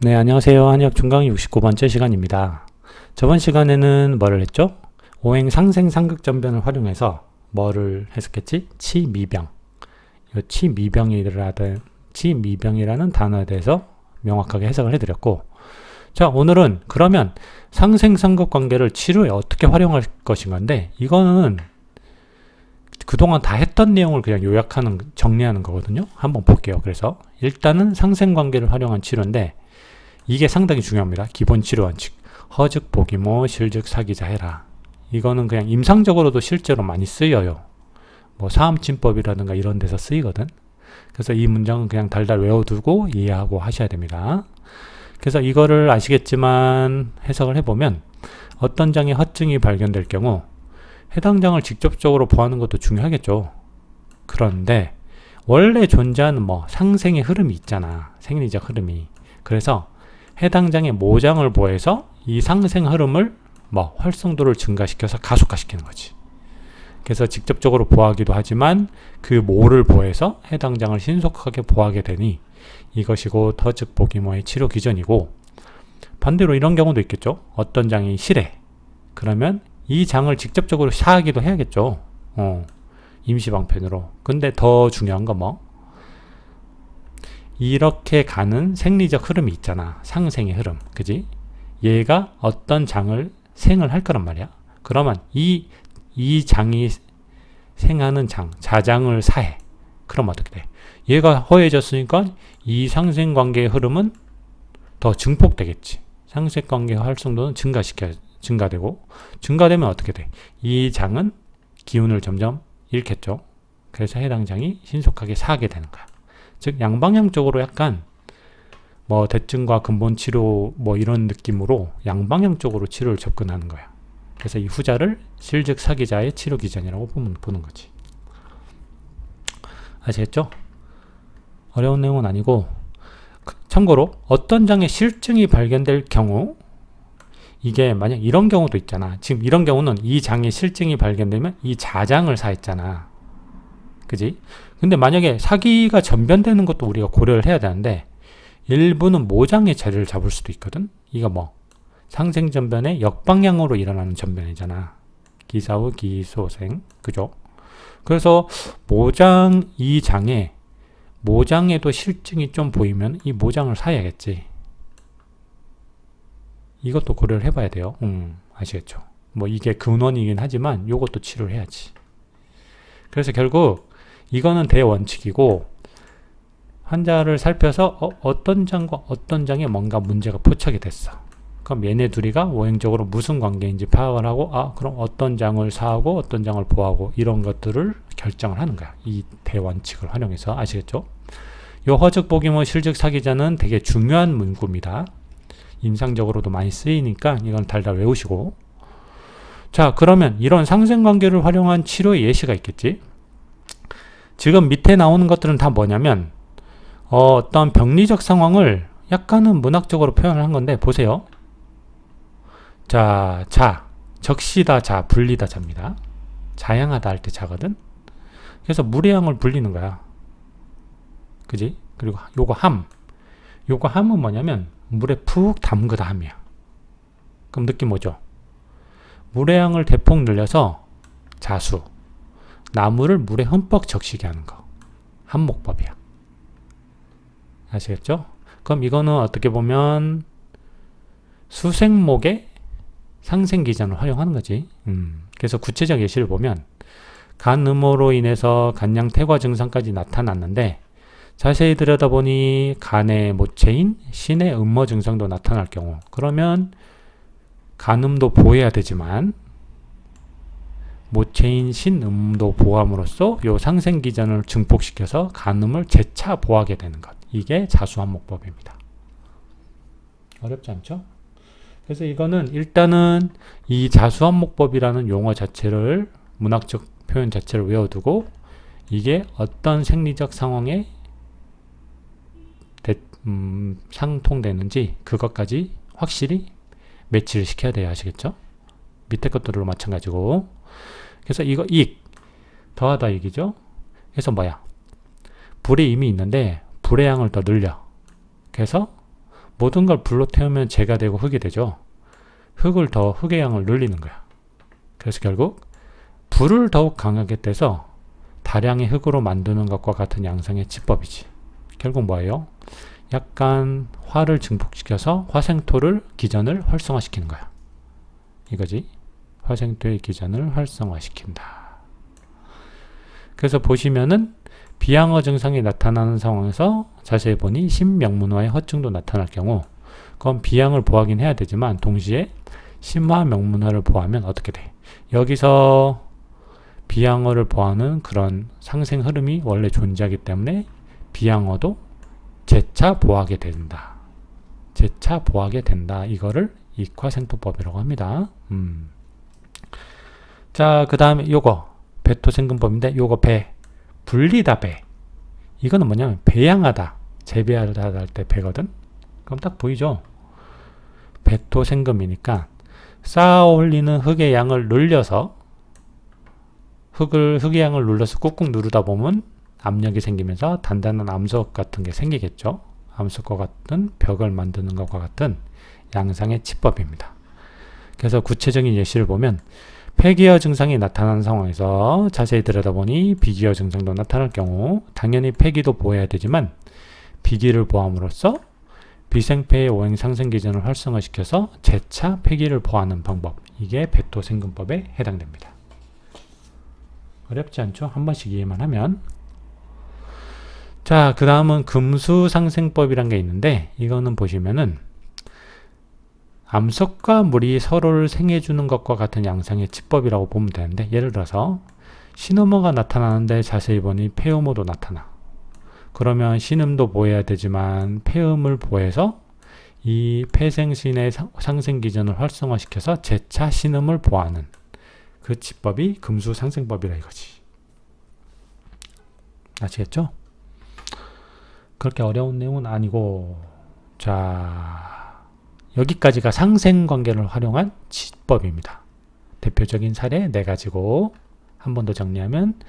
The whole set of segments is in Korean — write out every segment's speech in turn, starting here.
네, 안녕하세요. 한의학 중강 69번째 시간입니다. 저번 시간에는 뭐를 했죠? 오행 상생 상극전변을 활용해서 뭐를 해석했지? 치미병. 이 치미병이라는 단어에 대해서 명확하게 해석을 해드렸고, 자, 오늘은 그러면 상생 상극 관계를 치료에 어떻게 활용할 것인가인데, 이거는 그동안 다 했던 내용을 그냥 정리하는 거거든요. 한번 볼게요. 그래서 일단은 상생 관계를 활용한 치료인데, 이게 상당히 중요합니다. 기본 치료 원칙. 허즉 보기모 실즉 사기자 해라. 이거는 그냥 임상적으로도 실제로 많이 쓰여요. 뭐 사암침법이라든가 이런 데서 쓰이거든. 그래서 이 문장은 그냥 달달 외워두고 이해하고 하셔야 됩니다. 그래서 이거를 아시겠지만 해석을 해보면 어떤 장의 허증이 발견될 경우 해당 장을 직접적으로 보하는 것도 중요하겠죠. 그런데 원래 존재하는 상생의 흐름이 있잖아. 생리적 흐름이. 그래서 해당 장의 모장을 보해서 이 상생 흐름을 활성도를 증가시켜서 가속화시키는 거지. 그래서 직접적으로 보하기도 하지만 그 모를 보해서 해당 장을 신속하게 보하게 되니 이것이 곧 허즉 보기모의 치료 기전이고, 반대로 이런 경우도 있겠죠. 어떤 장이 실해. 그러면 이 장을 직접적으로 사하기도 해야겠죠. 임시방편으로. 근데 더 중요한 건 이렇게 가는 생리적 흐름이 있잖아. 상생의 흐름. 그지? 얘가 어떤 장을 생을 할 거란 말이야. 그러면 이 장이 생하는 자장을 사해. 그럼 어떻게 돼? 얘가 허해졌으니까 이 상생관계의 흐름은 더 증폭되겠지. 상생관계의 활성도는 증가되고, 증가되면 어떻게 돼? 이 장은 기운을 점점 잃겠죠. 그래서 해당 장이 신속하게 사하게 되는 거야. 즉 양방향적으로 약간 대증과 근본 치료 이런 느낌으로 양방향적으로 치료를 접근하는 거야. 그래서 이 후자를 실즉 사기자의 치료 기전이라고 보는 거지. 아시겠죠? 어려운 내용은 아니고, 참고로 어떤 장의 실증이 발견될 경우, 이게 만약 이런 경우도 있잖아. 지금 이런 경우는 이 장의 실증이 발견되면 이 자장을 사했잖아. 그지? 근데 만약에 사기가 전변되는 것도 우리가 고려를 해야 되는데, 일부는 모장의 자리를 잡을 수도 있거든. 이거 상생전변의 역방향으로 일어나는 전변이잖아. 기사후 기소생. 그죠? 그래서 이 장에 모장에도 실증이 좀 보이면 이 모장을 사야겠지. 이것도 고려를 해봐야 돼요. 아시겠죠? 이게 근원이긴 하지만 이것도 치료를 해야지. 그래서 결국 이거는 대원칙이고, 환자를 살펴서 어떤 장과 어떤 장에 뭔가 문제가 포착이 됐어. 그럼 얘네 둘이가 오행적으로 무슨 관계인지 파악을 하고, 그럼 어떤 장을 사하고 어떤 장을 보하고 이런 것들을 결정을 하는 거야. 이 대원칙을 활용해서. 아시겠죠? 요 허즉 보기모 실즉 사기자는 되게 중요한 문구입니다. 임상적으로도 많이 쓰이니까 이건 달달 외우시고. 자, 그러면 이런 상생관계를 활용한 치료의 예시가 있겠지. 지금 밑에 나오는 것들은 다 뭐냐면 어떤 병리적 상황을 약간은 문학적으로 표현을 한 건데, 보세요. 자, 적시다 자, 불리다 자입니다. 자양하다 할 때 자거든. 그래서 물의 양을 불리는 거야. 그지? 그리고 요거 함은 뭐냐면 물에 푹 담그다 함이야. 그럼 느낌 뭐죠? 물의 양을 대폭 늘려서 자수, 나무를 물에 흠뻑 적시게 하는 거. 한목법이야. 아시겠죠? 그럼 이거는 어떻게 보면 수생목의 상생기전을 활용하는 거지. 그래서 구체적 예시를 보면 간음호로 인해서 간양 퇴과 증상까지 나타났는데, 자세히 들여다보니 간의 모체인 신의 음모 증상도 나타날 경우, 그러면 간음도 보호해야 되지만 모체인 신음도 보함으로써 요 상생기전을 증폭시켜서 간음을 재차 보하게 되는 것. 이게 자수한목법입니다. 어렵지 않죠? 그래서 이거는 일단은 이 자수한목법이라는 용어 자체를, 문학적 표현 자체를 외워두고, 이게 어떤 생리적 상황에 상통되는지 그것까지 확실히 매치를 시켜야 돼요. 아시겠죠? 밑에 것들로 마찬가지고. 그래서 이거 더하다 이기죠. 그래서 물이 이미 있는데 불의 양을 더 늘려. 그래서 모든 걸 불로 태우면 재가 되고 흙이 되죠. 흙의 양을 늘리는 거야. 그래서 결국 불을 더욱 강하게 떼서 다량의 흙으로 만드는 것과 같은 양상의 치법이지. 결국 뭐예요? 약간 화를 증폭시켜서 화생토를 기전을 활성화시키는 거야. 이거지. 화생토의 기전을 활성화시킨다. 그래서 보시면은 비양어 증상이 나타나는 상황에서 자세히 보니 신명문화의 허증도 나타날 경우, 그건 비양을 보하긴 해야 되지만 동시에 신화 명문화를 보하면 어떻게 돼? 여기서 비양어를 보하는 그런 상생 흐름이 원래 존재하기 때문에 비양어도 재차 보하게 된다. 재차 보하게 된다. 이거를 익화생토법이라고 합니다. 자, 그 다음에 요거 배토생금법인데, 요거 분리다 배. 이거는 뭐냐면 배양하다, 재배하다 할 때 배거든. 그럼 딱 보이죠? 배토생금이니까 쌓아 올리는 흙의 양을 늘려서 흙의 양을 눌러서 꾹꾹 누르다 보면 압력이 생기면서 단단한 암석 같은 게 생기겠죠. 암석과 같은 벽을 만드는 것과 같은 양상의 치법입니다. 그래서 구체적인 예시를 보면 폐기어 증상이 나타나는 상황에서 자세히 들여다보니 비기어 증상도 나타날 경우 당연히 폐기도 보호해야 되지만 비기를 보함으로써 비생폐의 오행 상생 기전을 활성화시켜서 재차 폐기를 보호하는 방법, 이게 배토생금법에 해당됩니다. 어렵지 않죠? 한 번씩 이해만 하면. 자, 그 다음은 금수상생법이란 게 있는데, 이거는 보시면은 암석과 물이 서로를 생해주는 것과 같은 양상의 치법이라고 보면 되는데, 예를 들어서 신음어가 나타나는데 자세히 보니 폐음어도 나타나. 그러면 신음도 보여야 되지만 폐음을 보해서 이 폐생신의 상생기전을 활성화시켜서 재차 신음을 보하는 그 치법이 금수상생법이라 이거지. 아시겠죠? 그렇게 어려운 내용은 아니고, 자, 여기까지가 상생관계를 활용한 치법입니다. 대표적인 사례 4가지고 한 번 더 정리하면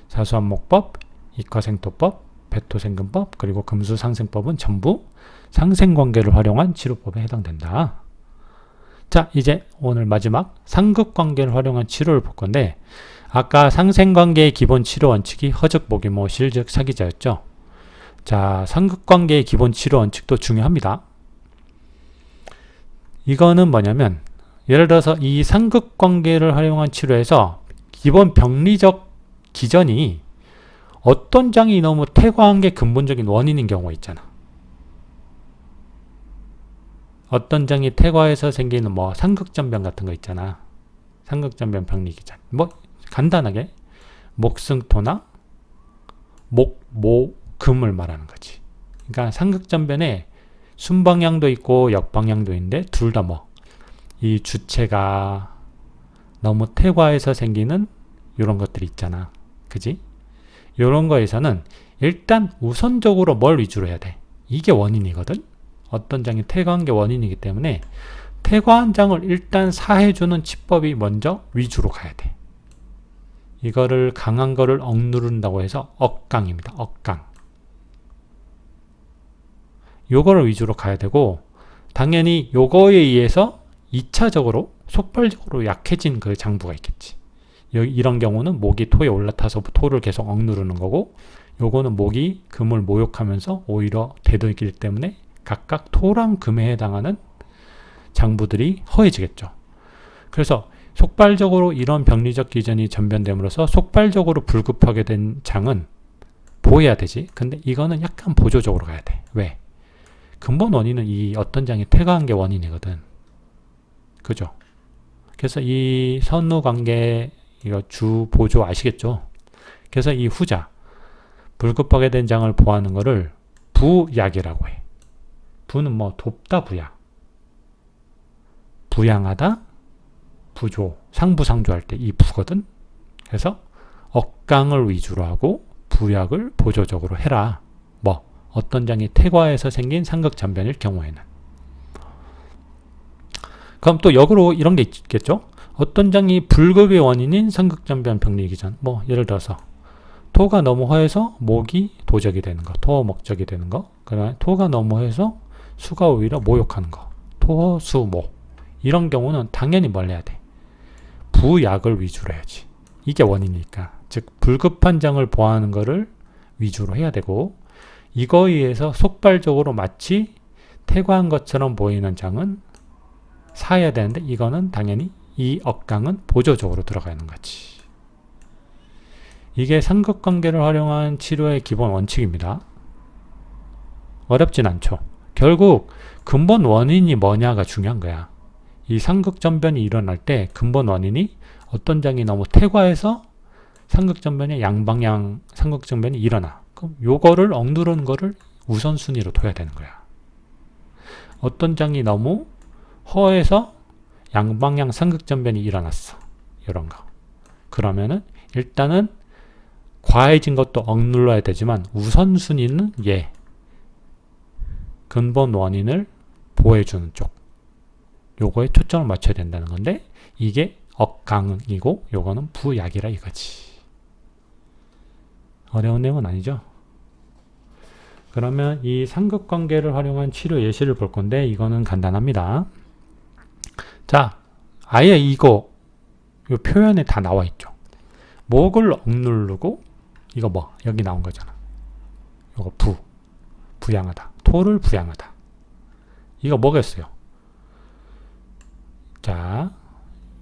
사수한목법, 익화생토법, 배토생금법, 그리고 금수상생법은 전부 상생관계를 활용한 치료법에 해당된다. 자, 이제 오늘 마지막 상극관계를 활용한 치료를 볼 건데, 아까 상생관계의 기본 치료 원칙이 허즉, 모기모, 실즉, 사기자였죠. 자, 상극관계의 기본 치료 원칙도 중요합니다. 이거는 뭐냐면, 예를 들어서 이 상극관계를 활용한 치료에서 기본 병리적 기전이 어떤 장이 너무 퇴화한 게 근본적인 원인인 경우가 있잖아. 어떤 장이 퇴화해서 생기는 뭐 상극전변 같은 거 있잖아. 상극전변 병리기전. 뭐 간단하게 목승토나 목모금을 말하는 거지. 그러니까 상극전변에 순방향도 있고 역방향도 있는데 둘 다 뭐 이 주체가 너무 퇴화해서 생기는 이런 것들이 있잖아. 그지? 이런 거에서는 일단 우선적으로 뭘 위주로 해야 돼? 이게 원인이거든? 어떤 장이 퇴화한 게 원인이기 때문에 퇴화한 장을 일단 사해주는 치법이 먼저 위주로 가야 돼. 이거를 강한 거를 억누른다고 해서 억강입니다. 억강. 요거를 위주로 가야 되고, 당연히 요거에 의해서 2차적으로 속발적으로 약해진 그 장부가 있겠지. 이런 경우는 목이 토에 올라타서 토를 계속 억누르는 거고, 요거는 목이 금을 모욕하면서 오히려 되돌기 때문에 각각 토랑 금에 해당하는 장부들이 허해지겠죠. 그래서 속발적으로 이런 병리적 기전이 전변됨으로써 속발적으로 불급하게 된 장은 보호해야 되지. 근데 이거는 약간 보조적으로 가야 돼. 왜? 근본 원인은 이 어떤 장이 퇴화한 게 원인이거든. 그죠? 그래서 이 선후관계, 이거 주보조 아시겠죠? 그래서 이 후자, 불급하게 된 장을 보호하는 거를 부약이라고 해. 부는 뭐 돕다 부양, 부양하다 부조, 상부상조할 때 이 부거든. 그래서 억강을 위주로 하고 부약을 보조적으로 해라. 뭐 어떤 장이 퇴과해서 생긴 상극전변일 경우에는. 그럼 또 역으로 이런 게 있겠죠. 어떤 장이 불급의 원인인 상극전변 병리기전, 뭐 예를 들어서 토가 너무 허해서 목이 도적이 되는 거, 토목적이 되는 거, 그다음에 토가 너무 허해서 수가 오히려 모욕하는 거. 토, 수, 모. 이런 경우는 당연히 뭘 해야 돼? 부약을 위주로 해야지. 이게 원인이니까. 즉 불급한 장을 보호하는 거를 위주로 해야 되고, 이거에 의해서 속발적으로 마치 태과한 것처럼 보이는 장은 사야 되는데, 이거는 당연히 이 억강은 보조적으로 들어가는 거지. 이게 상극관계를 활용한 치료의 기본 원칙입니다. 어렵진 않죠. 결국 근본 원인이 뭐냐가 중요한 거야. 이 상극전변이 일어날 때 근본 원인이 어떤 장이 너무 태과해서 상극전변의 양방향 상극전변이 일어나. 그럼 요거를 억누르는 거를 우선순위로 둬야 되는 거야. 어떤 장이 너무 허해서 양방향 상극전변이 일어났어. 이런 거. 그러면은 일단은 과해진 것도 억눌러야 되지만 우선순위는 얘. 근본 원인을 보호해주는 쪽. 요거에 초점을 맞춰야 된다는 건데, 이게 억강이고 요거는 부약이라 이거지. 어려운 내용은 아니죠. 그러면 이 상극관계를 활용한 치료 예시를 볼 건데, 이거는 간단합니다. 자, 아예 이거 요 표현에 다 나와 있죠. 목을 억누르고, 이거 뭐 여기 나온 거잖아. 요거 부양하다. 토를 부양하다. 이거 뭐겠어요? 자,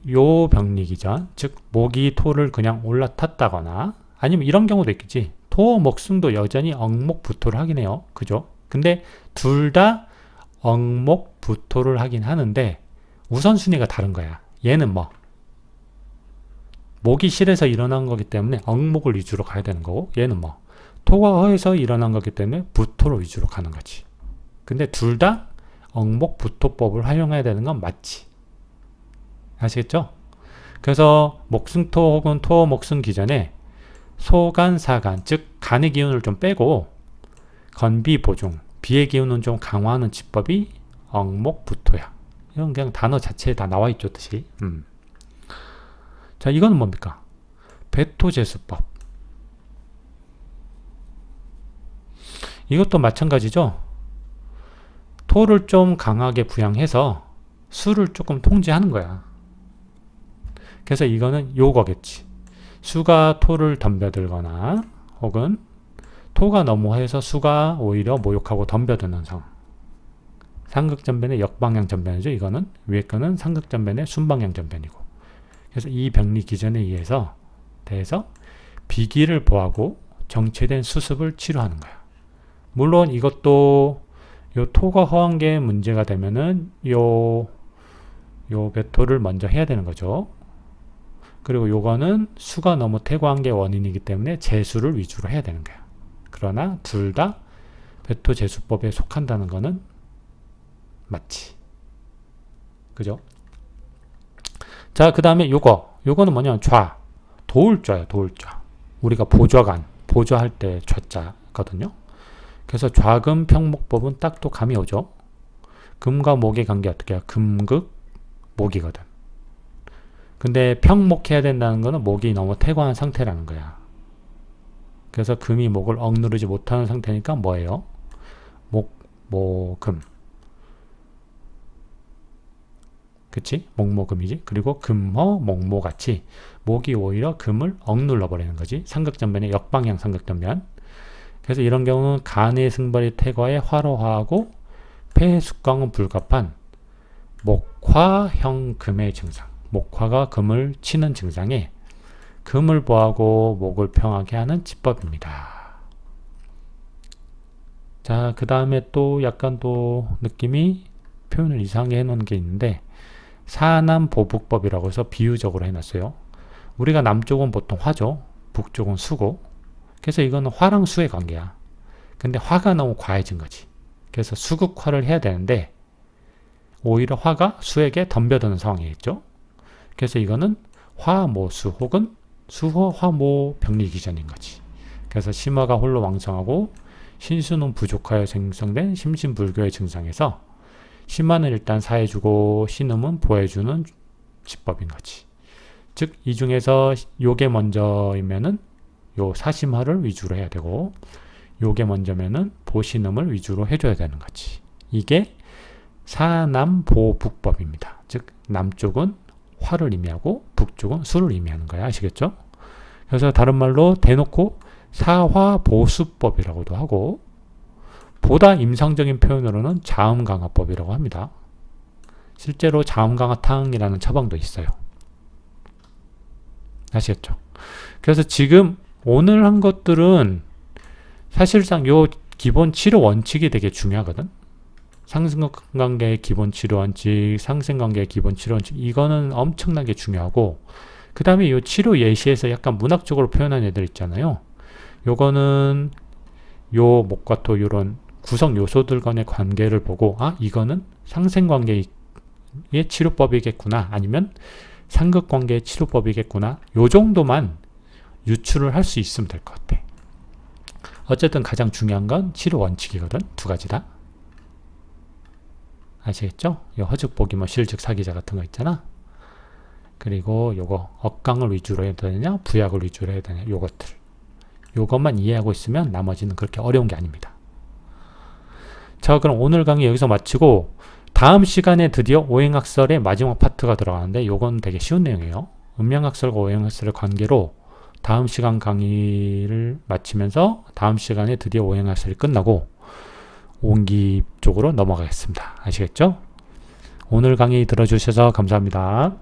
요 병리기전, 즉 목이 토를 그냥 올라탔다거나, 아니면 이런 경우도 있겠지. 토, 목승도 여전히 억목부토를 하긴 해요. 그죠? 근데 둘 다 억목부토를 하긴 하는데 우선순위가 다른 거야. 얘는 뭐 목이 실해서 일어난 거기 때문에 억목을 위주로 가야 되는 거고, 얘는 뭐 토가 허해서 일어난 거기 때문에 부토를 위주로 가는 거지. 근데 둘 다 억목부토법을 활용해야 되는 건 맞지. 아시겠죠? 그래서 목승토 혹은 토, 목승 기전에 소간, 사간, 즉 간의 기운을 좀 빼고 건비, 보중, 비의 기운은 좀 강화하는 치법이 억목부토야. 이건 그냥 단어 자체에 다 나와 있죠, 뜻이. 자, 이거는 뭡니까? 배토제수법. 이것도 마찬가지죠. 토를 좀 강하게 부양해서 수를 조금 통제하는 거야. 그래서 이거는 요거겠지. 수가 토를 덤벼들거나 혹은 토가 너무 해서 수가 오히려 모욕하고 덤벼드는 상황. 상극전변의 역방향 전변이죠. 이거는 위에 거는 상극전변의 순방향 전변이고. 그래서 이 병리 기전에 의해서 대해서 비기를 보하고 정체된 수습을 치료하는 거야. 물론 이것도 요 토가 허한 게 문제가 되면은 요 배토를 먼저 해야 되는 거죠. 그리고 요거는 수가 너무 태과한 게 원인이기 때문에 제수를 위주로 해야 되는 거야. 그러나 둘 다 배토 제수법에 속한다는 거는 맞지. 그죠? 자, 그 다음에 요거는 뭐냐면 좌. 도울좌야, 도울좌. 우리가 보좌할 때 좌자거든요. 그래서 좌금 평목법은 딱 또 감이 오죠. 금과 목의 관계 어떻게 해요? 금극, 목이거든. 근데 평목해야 된다는 거는 목이 너무 태과한 상태라는 거야. 그래서 금이 목을 억누르지 못하는 상태니까 뭐예요? 금. 그치? 목모금이지. 그리고 금허, 목모같이 목이 오히려 금을 억눌러 버리는 거지. 상극전변의 역방향 상극전변. 그래서 이런 경우는 간의 승발이 태과에 화로화하고 폐의 숙광은 불갑한 목화형 금의 증상. 목화가 금을 치는 증상에 금을 보하고 목을 평하게 하는 치법입니다. 자, 그 다음에 또 약간 또 느낌이 표현을 이상하게 해놓은 게 있는데, 사남보북법이라고 해서 비유적으로 해놨어요. 우리가 남쪽은 보통 화죠. 북쪽은 수고. 그래서 이거는 화랑 수의 관계야. 근데 화가 너무 과해진 거지. 그래서 수극화를 해야 되는데 오히려 화가 수에게 덤벼드는 상황이겠죠. 그래서 이거는 화모수 혹은 수호 화모 병리기전인 거지. 그래서 심화가 홀로 왕성하고 신수는 부족하여 생성된 심신불교의 증상에서 심화는 일단 사해주고 신음은 보해주는 치법인 거지. 즉 이 중에서 요게 먼저이면은 요 사심화를 위주로 해야 되고, 요게 먼저면은 보신음을 위주로 해줘야 되는 거지. 이게 사남보북법입니다. 즉 남쪽은 화를 의미하고 북쪽은 수를 의미하는 거야. 아시겠죠? 그래서 다른 말로 대놓고 사화보수법이라고도 하고, 보다 임상적인 표현으로는 자음강화법이라고 합니다. 실제로 자음강화탕이라는 처방도 있어요. 아시겠죠? 그래서 지금 오늘 한 것들은 사실상 요 기본 치료 원칙이 되게 중요하거든. 상생관계의 기본 치료 원칙, 상생관계의 기본 치료 원칙, 이거는 엄청나게 중요하고, 그 다음에 요 치료 예시에서 약간 문학적으로 표현한 애들 있잖아요. 요거는 요 목과 토 요런 구성 요소들 간의 관계를 보고, 아, 이거는 상생관계의 치료법이겠구나, 아니면 상극관계의 치료법이겠구나, 요 정도만 유추를 할 수 있으면 될 것 같아. 어쨌든 가장 중요한 건 치료 원칙이거든. 두 가지 다. 아시겠죠? 요 허죽보기 뭐 실즉 사기자 같은 거 있잖아. 그리고 요거 억강을 위주로 해야 되냐, 부약을 위주로 해야 되냐, 요것들. 요것만 이해하고 있으면 나머지는 그렇게 어려운 게 아닙니다. 자, 그럼 오늘 강의 여기서 마치고, 다음 시간에 드디어 오행학설의 마지막 파트가 들어가는데, 요건 되게 쉬운 내용이에요. 음양학설과 오행학설의 관계로 다음 시간 강의를 마치면서 다음 시간에 드디어 오행학설이 끝나고 온기 쪽으로 넘어가겠습니다. 아시겠죠? 오늘 강의 들어주셔서 감사합니다.